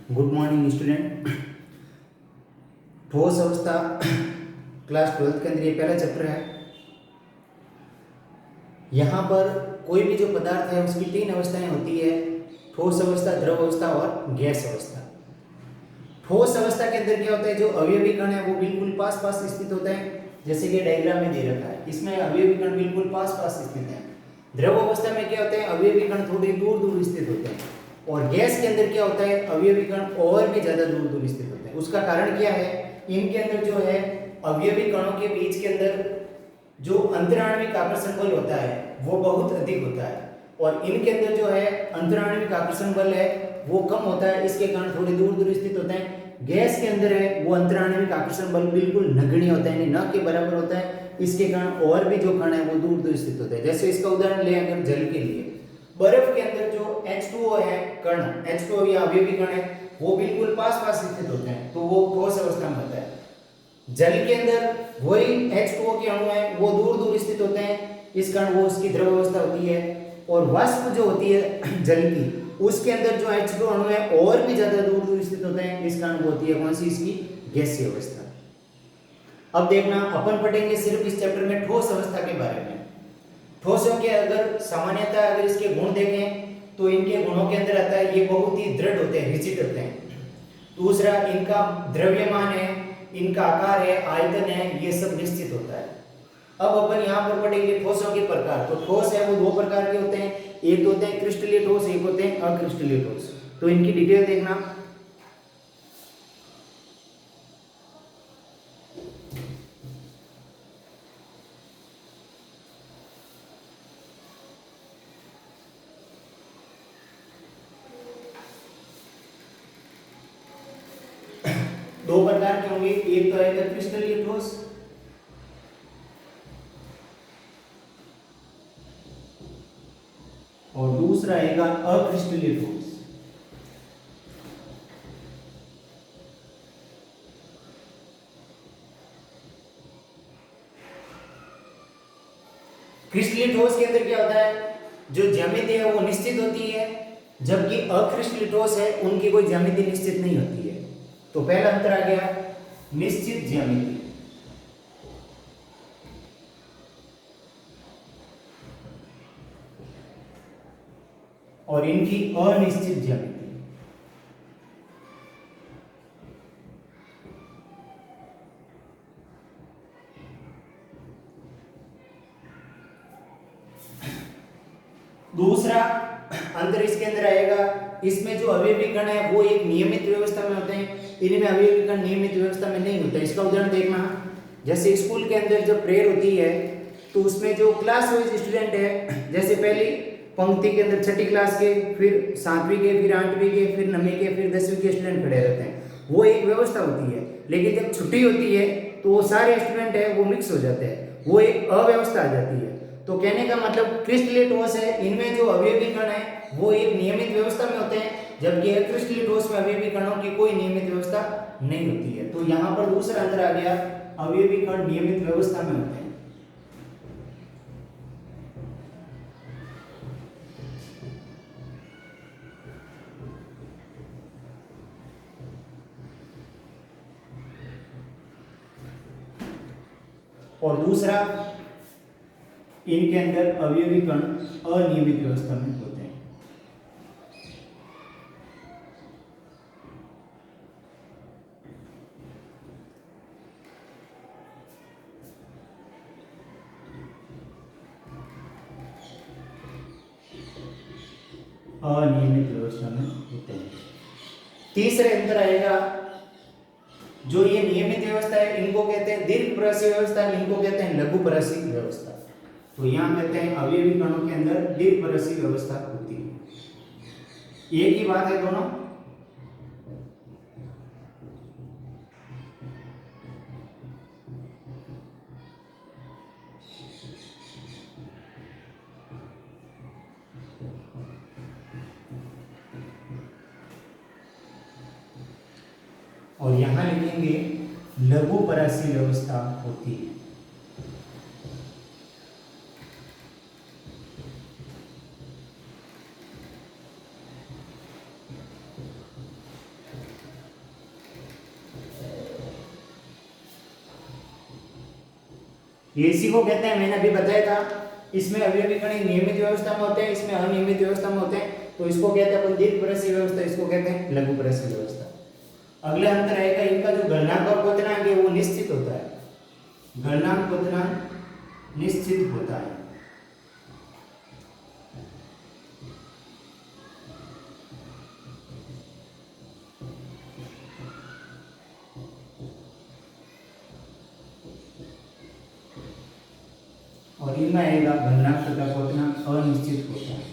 Good morning student. ठोस अवस्था class 12th के अंदर ये पहला चैप्टर है। यहाँ पर कोई भी जो पदार्थ है उसकी तीन अवस्थाएं होती है: ठोस अवस्था, द्रव अवस्था और गैस अवस्था। ठोस अवस्था के अंदर क्या होता है, जो अवयवी कण है वो बिल्कुल पास पास स्थित होता है, जैसे कि डायग्राम में दे रखा है। इसमें अवयवी कण बिल्कुल पास पास स्थित है। द्रव अवस्था में क्या होता है, अवयवी कण थोड़ी दूर दूर स्थित होते हैं। और गैस के अंदर क्या होता है, अवयवी कण और भी ज्यादा दूर दूर स्थित होते हैं। उसका कारण क्या है, इनके अंदर जो है अवयवी कणों के बीच के अंदर जो अंतराण्विक आकर्षण बल होता है वो बहुत अधिक होता है, और इनके अंदर जो है अंतराण्विक आकर्षण बल है वो कम होता है। इसके कारण थोड़ी दूर दूर स्थित होते हैं। गैस के अंदर है वो अंतराण्विक आकर्षण बल बिल्कुल नगण्य होता है, न के बराबर होता है। इसके कारण और भी जो कण है वो दूर दूर स्थित होते हैं। जैसे इसका उदाहरण लें अगर जल के लिए, बर्फ के अंदर जो H2O है कण, H2O या अवयवी कण है वो बिल्कुल पास पास स्थित होते हैं, तो वो ठोस अवस्था में होता है। जल के अंदर वही H2O के अणु है वो दूर दूर स्थित होते हैं, इस कारण वो उसकी द्रव अवस्था होती है। और वाष्प जो होती है जल की, उसके अंदर जो H2O अणु है और भी ज्यादा दूर दूर स्थित होते हैं, इस कारण वो होती है कौन सी, इसकी गैसीय अवस्था। अब देखना, अपन पढ़ेंगे सिर्फ इस चैप्टर में ठोस अवस्था के बारे में। ठोसों के अगर सामान्यतः अगर इसके गुण देखें तो इनके गुणों के अंदर आता है ये बहुत ही दृढ़ होते हैं, रिजिड होते हैं। दूसरा, इनका द्रव्यमान है, इनका आकार है, आयतन है, ये सब निश्चित होता है। अब अपन यहाँ पर पढ़ेंगे ठोसों के प्रकार। तो ठोस है वो दो प्रकार के होते हैं, एक होते हैं क्रिस्टलीय ठोस, एक होते हैं अक्रिस्टलीय ठोस। तो इनकी डिटेल देखना। दो प्रकार के होंगे, एक तो है क्रिस्टलीय ठोस और दूसरा आएगा अक्रिस्टलीय ठोस। क्रिस्टलीय ठोस के अंदर क्या होता है, जो ज्यामिति है वो निश्चित होती है, जबकि अक्रिस्टलीय ठोस है उनकी कोई ज्यामिति निश्चित नहीं होती है। तो पहला अंतर आ गया निश्चित ज्यामिति और इनकी अनिश्चित ज्यामिति। दूसरा अंतर इसके अंदर आएगा, इसमें जो अवयवी कण है वो एक नियमित व्यवस्था में होते हैं, इनमें अवयवी कण नियमित व्यवस्था में नहीं होते। इसका उदाहरण देखना, जैसे स्कूल के अंदर जब प्रेयर होती है तो उसमें जो क्लास वाइज स्टूडेंट है, जैसे पहली पंक्ति के अंदर छठी क्लास के, फिर सातवीं के, फिर आठवीं के, फिर नवीं के, फिर 10वीं के स्टूडेंट खड़े रहते हैं, वो एक व्यवस्था होती है। लेकिन जब छुट्टी होती है तो वो सारे स्टूडेंट है वो मिक्स हो जाते हैं, वो एक अव्यवस्था आ जाती है। तो कहने का मतलब क्रिस्टलीय ठोस है, इनमें जो अवयवी कण है वो एक नियमित व्यवस्था में होते हैं, जबकि अक्रिस्टलीय ठोस में अवयवी कणों की कोई नियमित व्यवस्था नहीं होती है। तो यहाँ पर दूसरा अंतर आ गया, अवयवी कण नियमित व्यवस्था में होते हैं। और दूसरा, इनके अंदर अवयवी कण अनियमित व्यवस्था में होते हैं। अनियमित व्यवस्था में होते हैं। तीसरे अंतर आएगा, जो ये नियमित व्यवस्था है इनको कहते हैं दीर्घपरासीय व्यवस्था, इनको कहते हैं लघुपरासीय व्यवस्था। तो यहाँ कहते हैं अवयवी कणों के अंदर दीर्घपरासीय व्यवस्था होती है। एक ही बात है दोनों। और यहां लिखेंगे लघुपरासीय व्यवस्था होती है। ये इसी को कहते हैं, मैंने अभी बताया था, इसमें अवयवी कण नियमित व्यवस्था में होते हैं, इसमें अनियमित व्यवस्था में होते हैं, तो इसको कहते हैं अपन दीर्घपरसीय व्यवस्था, इसको कहते हैं लघुपरसीय व्यवस्था। अगला अंतर आएगा, इनका जो गलनांक और क्वथनांक है वो निश्चित होता है, गलनांक क्वथनांक निश्चित होता है। और इनमें आएगा गलनांक तथा क्वथनांक अनिश्चित होता है।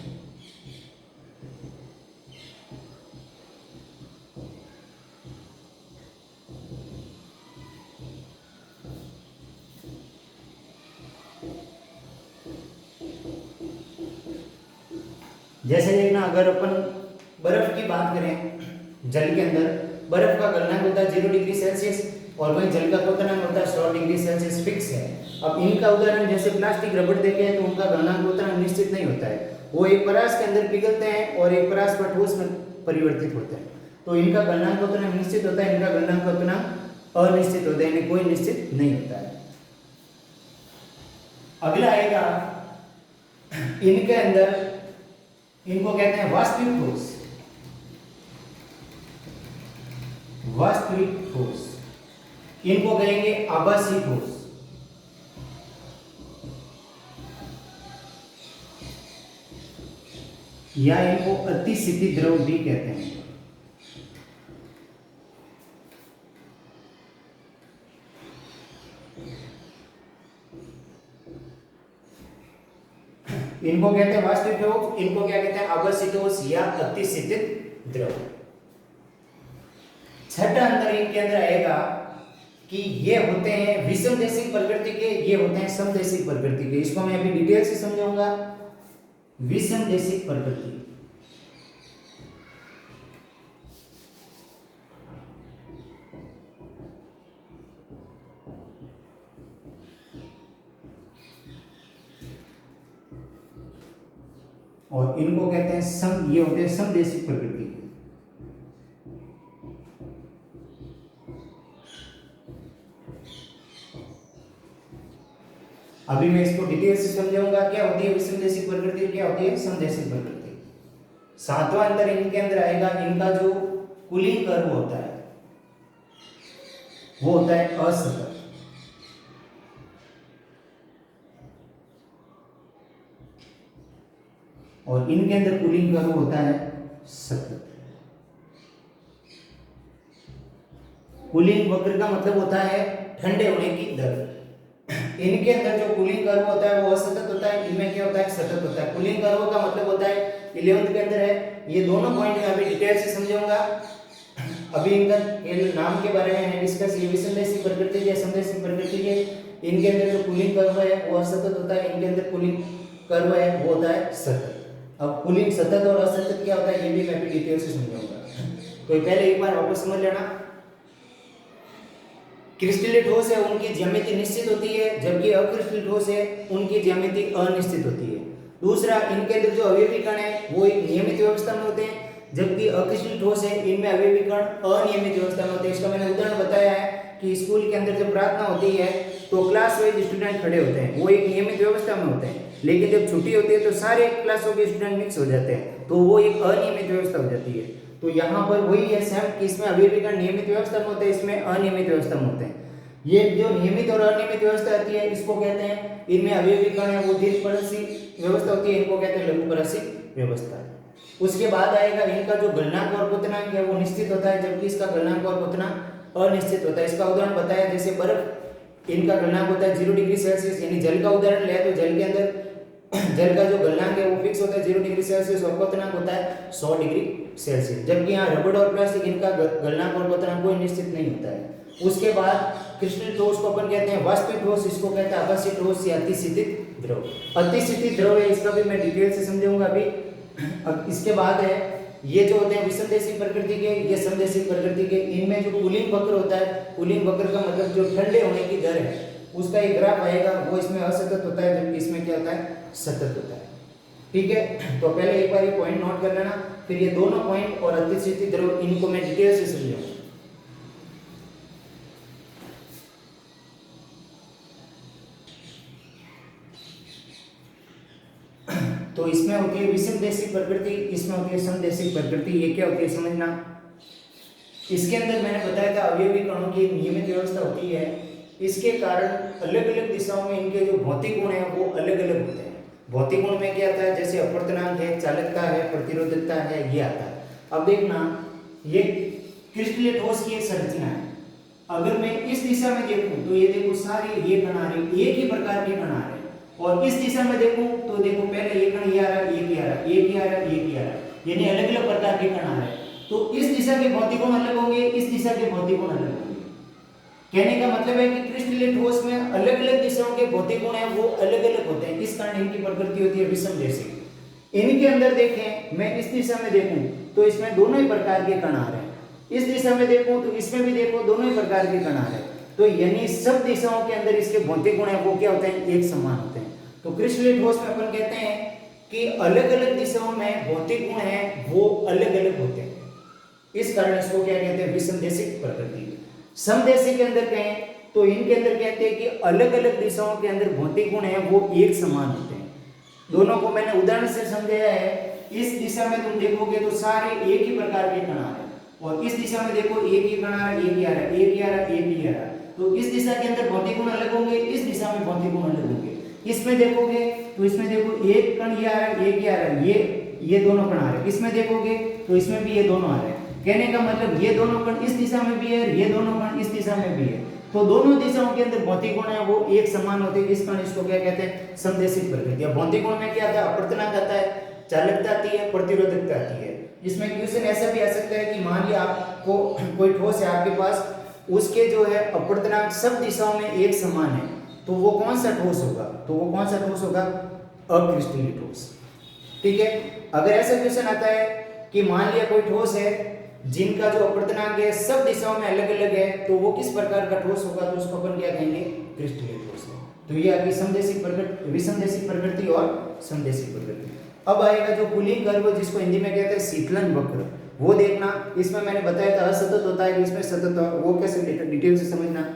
जैसे देखना, अगर अपन बर्फ की बात करें, जल के अंदर बर्फ का गलनांक होता है 0 डिग्री सेल्सियस और वहीं जल का क्वथनांक होता है 100 डिग्री सेल्सियस फिक्स है। अब इनका उदाहरण जैसे प्लास्टिक रबड़ देखे हैं तो उनका गलनांक क्वथनांक निश्चित नहीं होता है, वो एक परास के अंदर पिघलते हैं और एक परास पर ठोस में परिवर्तित होते हैं, तो इनका गलनांक क्वथनांक निश्चित होता है, इनका गलनांक क्वथनांक अनिश्चित होता है, यानी कोई निश्चित नहीं होता है। अगला आएगा, इनके अंदर इनको कहते हैं वास्तविक ठोस, वास्तविक ठोस, इनको कहेंगे आभासी ठोस, या इनको अतिस्थिति द्रव भी कहते हैं। इनको कहते हैं वास्तविक ठोस, इनको क्या कहते हैं आभासी ठोस या अतिस्थितित द्रव। छठा अंतर इनके अंदर आएगा कि ये होते हैं विषमदेशिक प्रकृति के, ये होते हैं समदेशिक प्रकृति के। इसको मैं अभी डिटेल से समझाऊंगा। विषमदेशिक प्रकृति, और इनको कहते हैं सम, ये होते हैं समदेशिक प्रकृति के। अभी मैं इसको डिटेल से समझाऊंगा, क्या होती है विषमदेशिक प्रकृति, क्या होती है समदेशिक प्रकृति। सातवां अंतर इनके अंदर आएगा, इनका जो कूलिंग कर्व होता है वो होता है असतत, और इनके अंदर कूलिंग कर्व होता है सतत। कूलिंग वक्र का मतलब होता है ठंडे होने की दर। इनके अंदर जो कूलिंग कर्व होता है वो असतत होता है, इनमें क्या होता है सतत होता है। कूलिंग कर्व का मतलब होता है 11th के अंदर है, ये दोनों पॉइंट मैं अभी डिटेल से समझाऊंगा। अभी इनका नाम के बारे में डिस्कस, ये विषमदेशिक प्रकृति या समदेशिक प्रकृति के, इनके अंदर जो कूलिंग कर्व है वो असतत होता है, इनके अंदर कूलिंग कर्व है वो होता है सतत। अब कूलिंग सतत और असतत क्या होता है ये भी मैं अभी डिटेल से समझाऊंगा। तो पहले एक बार वापस समझ लेना। क्रिस्टलीय ठोस है उनकी ज्यामिति निश्चित होती है, जबकि अक्रिस्टलीय ठोस है उनकी ज्यामिति अनिश्चित होती है। दूसरा, इनके अंदर जो अवयवी कण है वो एक नियमित व्यवस्था में होते हैं, जबकि अक्रिस्टलीय ठोस है इनमें अवयवी कण अनियमित व्यवस्था में होते हैं। इसका मैंने उदाहरण बताया है कि स्कूल के अंदर जब प्रार्थना होती है तो क्लास वाइज स्टूडेंट खड़े होते हैं, वो एक नियमित व्यवस्था में होते हैं, लेकिन जब छुट्टी होती है तो सारे क्लासों के स्टूडेंट मिक्स हो जाते हैं, तो वो एक अनियमित व्यवस्था हो जाती है। तो यहाँ पर वही है सेम कि इसमें अवयवी कण नियमित व्यवस्था में होते हैं, इसमें अनियमित व्यवस्था में होते हैं। ये जो नियमित और अनियमित व्यवस्था आती है इसको कहते हैं, इनमें अवयवी कण है वो दीर्घपरसीय व्यवस्था होती है, इनको कहते हैं लघुपरसीय व्यवस्था। उसके बाद आएगा इनका जो गलनांक और क्वथनांक है वो निश्चित होता है, जबकि इसका गलनांक और क्वथनांक अनिश्चित होता है। इसका उदाहरण बताया, जैसे बर्फ, इनका गलनांक होता है 0 डिग्री सेल्सियस, यानी जल का उदाहरण ले तो जल के अंदर जल का जो गलनांक है वो फिक्स होता है 0 डिग्री सेल्सियस और क्वथनांक होता है 100 डिग्री सेल्सियस, जबकि यहाँ रबड़ और प्लास्टिक इनका गलनांक और क्वथनांक कोई निश्चित नहीं होता है। उसके बाद क्रिस्टलीय ठोस को अपन कहते हैं वास्तविक ठोस, इसको कहते हैं आभासी ठोस या अतिस्थितित द्रव। अतिस्थितित द्रव है, इसका भी मैं डिटेल से समझाऊंगा अभी। अब इसके बाद है ये जो होते हैं विषमदेशिक प्रकृति के, ये समदेशिक प्रकृति के, इनमें जो कूलिंग वक्र होता है, कूलिंग वक्र का मतलब जो ठंडे होने की दर है उसका एक ग्राफ आएगा, वो इसमें असतत होता है, जबकि इसमें क्या होता है सतत होता है। ठीक है, तो पहले एक बार ये पॉइंट नोट कर लेना, फिर ये दोनों पॉइंट और अतिस्थितित द्रव इनको मैं डिटेल से समझाऊंगा। तो इसमें होती है विषमदेशिक प्रकृति, इसमें होती है समदेशिक प्रकृति। ये क्या होती है समझना। इसके अंदर मैंने बताया था अवयवी कणों की नियमित व्यवस्था होती है, इसके कारण अलग अलग दिशाओं में इनके जो भौतिक गुण है वो अलग अलग होते हैं। भौतिक गुण में क्या आता है, जैसे अपवर्तनांक है, चालकता है, प्रतिरोधकता है, ये आता है। अब देखना, ये क्रिस्टलीय ठोस की एक संरचना है। अगर मैं इस दिशा में देखूं तो ये देखो सारे ये कण आ रहे, एक ही प्रकार के कण आ रहे, और इस दिशा में देखूं तो देखो पहले ये कण ये आ रहा है, एक ही आ रहा है, एक ही आ रहा है, एक ही आ रहा है, यानी अलग अलग प्रकार के कण आ रहे हैं। तो इस दिशा के भौतिक गुण अलग होंगे, इस दिशा के भौतिक गुण अलग होंगे। कहने का मतलब है कि क्रिस्टलीय ठोस में अलग अलग दिशाओं के भौतिक गुण हैं वो अलग अलग होते हैं, इस कारण इनकी प्रकृति होती है विषमदेशिक। इनके अंदर देखें, मैं इस दिशा में देखूं तो इसमें दोनों ही प्रकार के कण आ रहे हैं, इस दिशा में देखो तो इसमें भी देखो दोनों ही प्रकार के कण आ रहे हैं। तो यानी सब दिशाओं के अंदर इसके भौतिक गुण है वो क्या होते हैं, एक समान होते हैं। तो क्रिस्टलीय ठोस में अपन कहते हैं कि अलग अलग दिशाओं में भौतिक गुण है वो अलग अलग होते हैं, इस कारण इसको क्या कहते हैं, विषमदेशिक प्रकृति। समदेशिक के अंदर कहें तो इनके अंदर कहते हैं कि अलग अलग दिशाओं के अंदर भौतिक गुण है वो एक समान होते हैं। दोनों को मैंने उदाहरण से समझाया है। इस दिशा में तुम देखोगे तो सारे एक ही प्रकार के कण आ रहे हैं, और इस दिशा में देखो एक ही कण आ रहा है, एक ही आ रहा है, एक ही आ रहा है, एक ही आ रहा है। तो इस दिशा के अंदर भौतिक गुण अलग होंगे, इस दिशा में भौतिक गुण अलग होंगे। इसमें देखोगे तो इसमें देखो एक कण ये आ रहा है, एक ही आ रहा है, ये दोनों कण आ रहे हैं। इसमें देखोगे तो इसमें भी ये दोनों आ रहे हैं। कहने का मतलब ये दोनों कण इस दिशा में भी है, ये दोनों कण इस दिशा में भी है। तो दोनों दिशाओं के अंदर भौतिक गुण है वो एक समान होते हैं, इस कारण इसको क्या कहते हैं, समदेशिक प्रकृति। अब भौतिक गुण में क्या आता है, अपवर्तनांक आता है, चालकता आती है, प्रतिरोधकता आती है। इसमें क्वेश्चन ऐसा भी आ सकता है कि मान लिया आपको कोई ठोस है आपके पास, उसके जो है अपवर्तनांक सब दिशाओं में एक समान है, तो वो कौन सा ठोस होगा, तो वो कौन सा ठोस होगा, अक्रिस्टलीय ठोस। ठीक है। अगर ऐसा क्वेश्चन आता है कि मान लिया कोई ठोस है जिनका जो अपवर्तनांक है सब दिशाओं में अलग अलग है, तो वो किस प्रकार का ठोस होगा, तो उसको अपन क्या कहेंगे, क्रिस्टलीय ठोस है। तो ये आपकी समदेशिक प्रकृति, विषमदेशिक प्रकृति और समदेशिक प्रकृति। अब आएगा जो पुलिंग कर्व, जिसको हिंदी में कहते हैं शीतलन वक्र, वो देखना। इसमें मैंने बताया था असतत होता है, इसमें सतत, वो कैसे डिटेल से समझना।